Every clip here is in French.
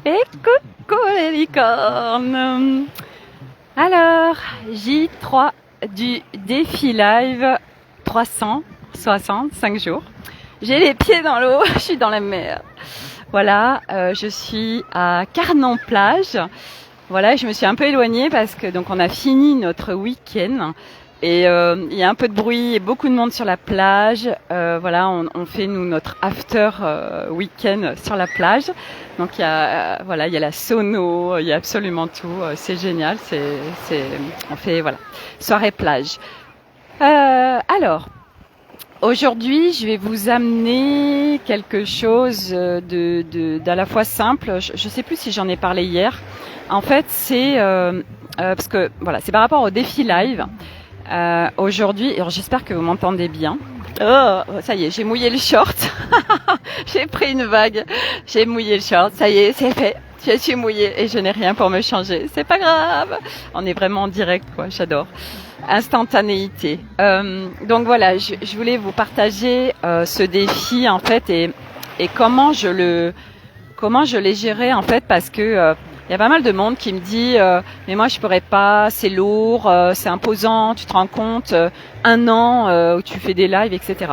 Et coucou les licornes. Alors, J3 du défi live 365 jours. J'ai les pieds dans l'eau, je suis dans la mer. Voilà, je suis à Carnon-Plage. Voilà, je me suis un peu éloignée parce que donc on a fini notre week-end. Et il y a un peu de bruit et beaucoup de monde sur la plage. Voilà, on fait nous notre after week-end sur la plage. Donc il y a voilà, il y a la sono, il y a absolument tout. C'est génial. On fait voilà soirée plage. Alors aujourd'hui, je vais vous amener quelque chose d'à la fois simple. Je sais plus si j'en ai parlé hier. En fait, c'est parce que voilà, c'est par rapport au défi live. Aujourd'hui, alors j'espère que vous m'entendez bien. Oh, ça y est, j'ai mouillé le short. J'ai pris une vague, j'ai mouillé le short. Ça y est, c'est fait. Je suis mouillée et je n'ai rien pour me changer. C'est pas grave. On est vraiment en direct, quoi. J'adore. Instantanéité. Donc voilà, je voulais vous partager ce défi en fait et comment je l'ai géré en fait parce que il y a pas mal de monde qui me dit mais moi je pourrais pas, c'est lourd, c'est imposant, tu te rends compte, un an où tu fais des lives, etc.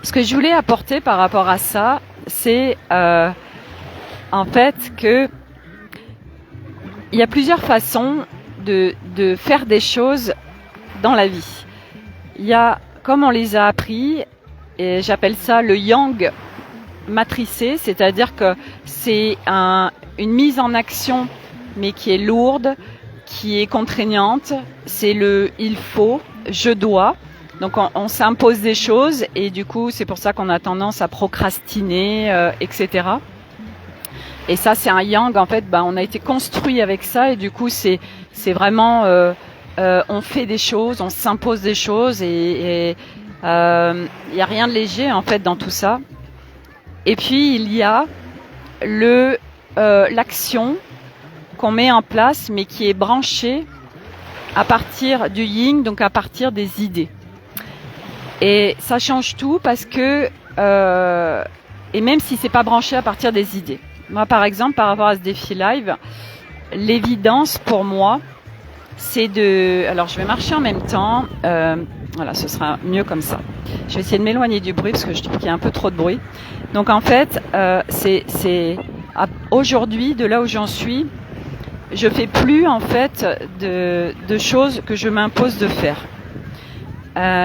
Ce que je voulais apporter par rapport à ça, c'est en fait que il y a plusieurs façons de faire des choses dans la vie. Il y a, comme on les a appris, et j'appelle ça le yang matricé, c'est-à-dire que c'est une mise en action, mais qui est lourde, qui est contraignante. C'est le il faut, je dois. Donc on s'impose des choses et du coup c'est pour ça qu'on a tendance à procrastiner, etc. Et ça c'est un yang en fait. On a été construit avec ça et du coup c'est vraiment on fait des choses, on s'impose des choses et y a rien de léger en fait dans tout ça. Et puis il y a l'action qu'on met en place, mais qui est branchée à partir du yin, donc à partir des idées. Et ça change tout parce que et même si c'est pas branché à partir des idées. Moi, par exemple, par rapport à ce défi live, l'évidence pour moi, c'est alors je vais marcher en même temps. Voilà, ce sera mieux comme ça. Je vais essayer de m'éloigner du bruit parce que je trouve qu'il y a un peu trop de bruit. Donc en fait, c'est aujourd'hui, de là où j'en suis, je fais plus en fait de choses que je m'impose de faire.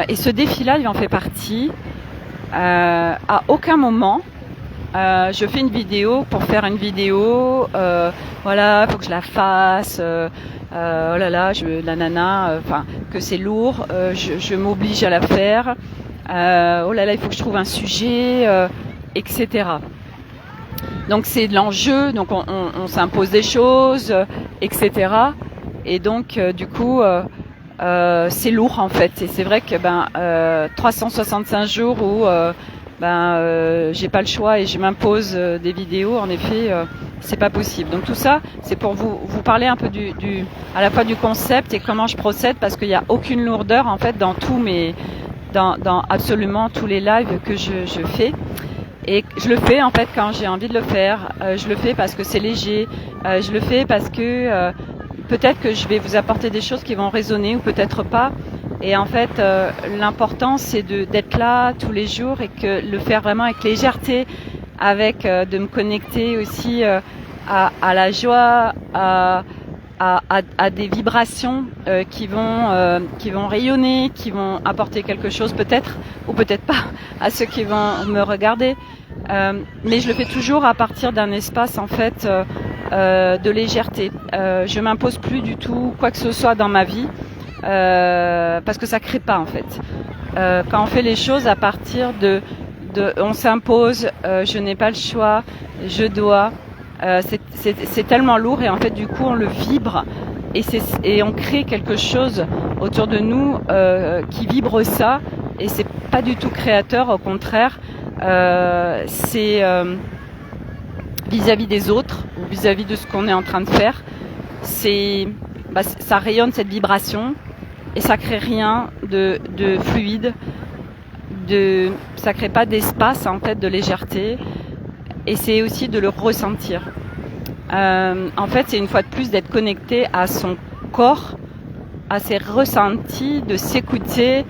Et ce défi-là, il en fait partie. À aucun moment, je fais une vidéo pour faire une vidéo. Voilà, faut que je la fasse. Oh là là, la nana, enfin que c'est lourd. Je m'oblige à la faire. Oh là là, il faut que je trouve un sujet, etc. Donc c'est de l'enjeu, donc on s'impose des choses, etc. Et donc du coup c'est lourd en fait. Et c'est vrai que 365 jours où j'ai pas le choix et je m'impose des vidéos, en effet c'est pas possible. Donc tout ça c'est pour vous parler un peu à la fois du concept et comment je procède parce qu'il n'y a aucune lourdeur en fait dans dans absolument tous les lives que je fais. Et je le fais en fait quand j'ai envie de le faire. Je le fais parce que c'est léger. Je le fais parce que peut-être que je vais vous apporter des choses qui vont résonner ou peut-être pas. Et en fait, l'important c'est d'être là tous les jours et que le faire vraiment avec légèreté, avec de me connecter aussi à la joie, à des vibrations qui vont rayonner, qui vont apporter quelque chose peut-être ou peut-être pas à ceux qui vont me regarder. Mais je le fais toujours à partir d'un espace en fait de légèreté. Je m'impose plus du tout quoi que ce soit dans ma vie parce que ça crée pas en fait. Quand on fait les choses à partir on s'impose, je n'ai pas le choix, je dois. C'est tellement lourd et en fait du coup on le vibre et on crée quelque chose autour de nous qui vibre ça et c'est pas du tout créateur, au contraire c'est vis-à-vis des autres ou vis-à-vis de ce qu'on est en train de faire, ça rayonne cette vibration et ça crée rien de fluide, ça crée pas d'espace en fait de légèreté. et c'est aussi de le ressentir. En fait, c'est une fois de plus d'être connecté à son corps, à ses ressentis, de s'écouter.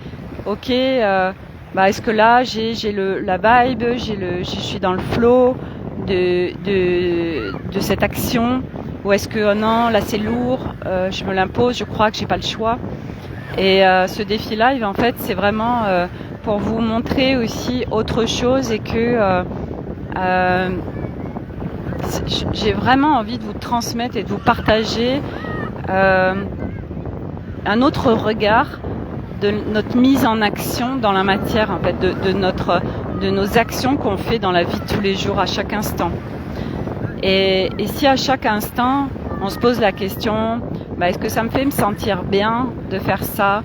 Ok, est-ce que là j'ai la vibe, je suis dans le flow de cette action, ou est-ce que oh non, là c'est lourd, je me l'impose, je crois que j'ai pas le choix. Et ce défi live, en fait, c'est vraiment pour vous montrer aussi autre chose, et que j'ai vraiment envie de vous transmettre et de vous partager un autre regard de notre mise en action dans la matière, en fait, de nos actions qu'on fait dans la vie de tous les jours, à chaque instant. Et si à chaque instant, on se pose la question, est-ce que ça me fait me sentir bien de faire ça,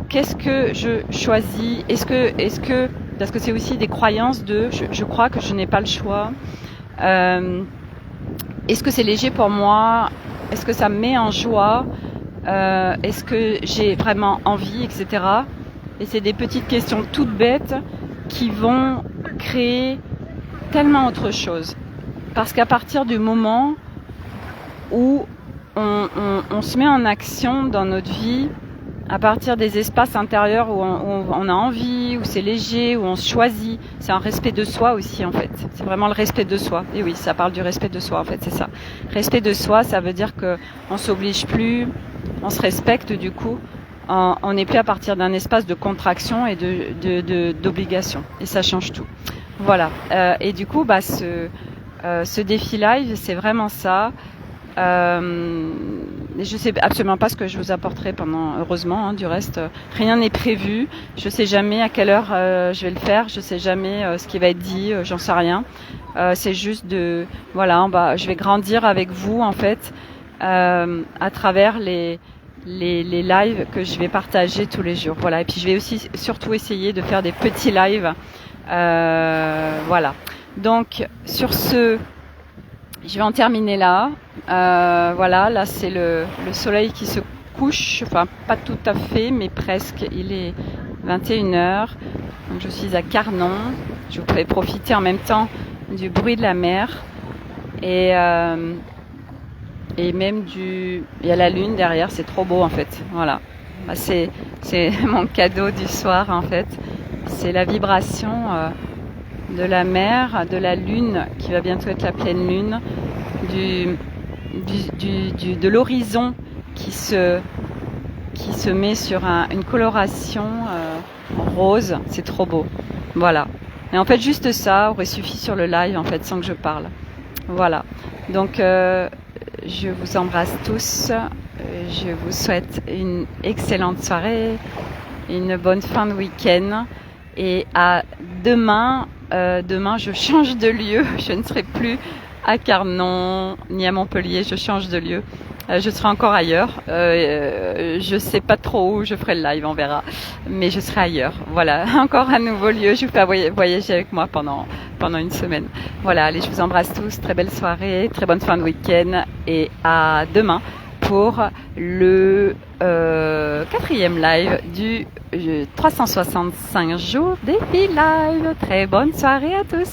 qu'est-ce que je choisis, est-ce que parce que c'est aussi des croyances de je crois que je n'ai pas le choix, est-ce que c'est léger pour moi, est-ce que ça me met en joie, est-ce que j'ai vraiment envie, etc. Et c'est des petites questions toutes bêtes qui vont créer tellement autre chose. Parce qu'à partir du moment où on se met en action dans notre vie, à partir des espaces intérieurs où on a envie, où c'est léger, où on se choisit, c'est un respect de soi aussi, en fait. C'est vraiment le respect de soi. Et oui, ça parle du respect de soi, en fait, c'est ça. Respect de soi, ça veut dire que on s'oblige plus, on se respecte du coup. On n'est plus à partir d'un espace de contraction et d'obligation. Et ça change tout. Voilà. Et du coup, ce défi live, c'est vraiment ça. Je sais absolument pas ce que je vous apporterai heureusement, du reste, rien n'est prévu. Je sais jamais à quelle heure je vais le faire. Je sais jamais ce qui va être dit. J'en sais rien. C'est juste je vais grandir avec vous, en fait, à travers les lives que je vais partager tous les jours. Voilà. Et puis je vais aussi surtout essayer de faire des petits lives. Voilà. Donc sur ce, je vais en terminer là. Là c'est le soleil qui se couche, enfin pas tout à fait, mais presque. Il est 21h. Donc je suis à Carnon. Je vous ferai profiter en même temps du bruit de la mer. Et même il y a la lune derrière, c'est trop beau, en fait. Voilà. C'est mon cadeau du soir, en fait. C'est la vibration de la mer, de la lune qui va bientôt être la pleine lune, de l'horizon qui se met sur une coloration rose. C'est trop beau. Voilà. Et en fait, juste ça aurait suffi sur le live, en fait, sans que je parle. Voilà. Donc, je vous embrasse tous. Je vous souhaite une excellente soirée, une bonne fin de week-end. Et à demain. Demain, je change de lieu. Je ne serai plus à Carnon ni à Montpellier. Je change de lieu. Je serai encore ailleurs. Je sais pas trop où je ferai le live, on verra. Mais je serai ailleurs. Voilà, encore un nouveau lieu. Je vous fais voyager avec moi pendant une semaine. Voilà, allez, je vous embrasse tous. Très belle soirée, très bonne fin de week-end. Et à demain pour le 4e live du 365 jours défi live. Très bonne soirée à tous.